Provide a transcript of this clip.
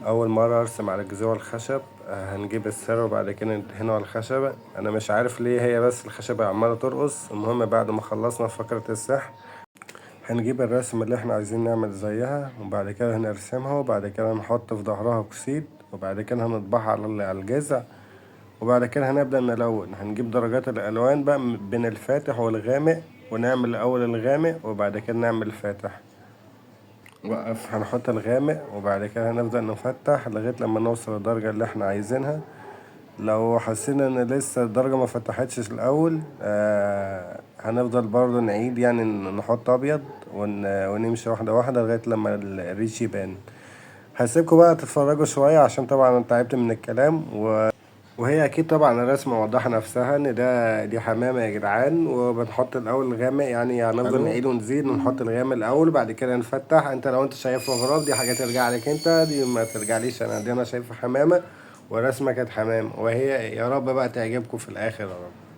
اول مره ارسم على جذوع الخشب. هنجيب السر وبعد كده ندهنه على الخشبه. انا مش عارف ليه هي بس الخشبه عماله ترقص. المهم بعد ما خلصنا فقره السحر هنجيب الرسمه اللي احنا عايزين نعمل زيها، وبعد كده هنرسمها، وبعد كده هنحط في ظهرها كسيد، وبعد كده هنطبعها على الجذع، وبعد كده هنبدأ نلون. هنجيب درجات الألوان بقى بين الفاتح والغامق، ونعمل الأول الغامق وبعد كده نعمل الفاتح. وقف هنحط الغامق وبعد كده هنبدأ نفتح لغاية لما نوصل للدرجة اللي احنا عايزينها. لو حسينا ان لسه الدرجة ما فتحتش الأول هنفضل برضه نعيد، يعني نحط أبيض ونمشي واحدة واحدة لغاية لما الريش يبان. هسيبكم بقى تتفرجوا شوية عشان طبعا أنا تعبت من الكلام وهي اكيد طبعا الرسمه موضحه نفسها ان دي حمامه يا جدعان. وبنحط الاول الغامق، يعني هنفضل الو. نعيد ونزيد ونحط الغامق الاول بعد كده نفتح. انت لو انت شايفه غراب دي حاجه ترجع لك انت، دي ما ترجعليش انا. دي انا شايفه حمامه ورسمه كانت حمام، وهي يا رب بقى تعجبكم في الاخر يا رب.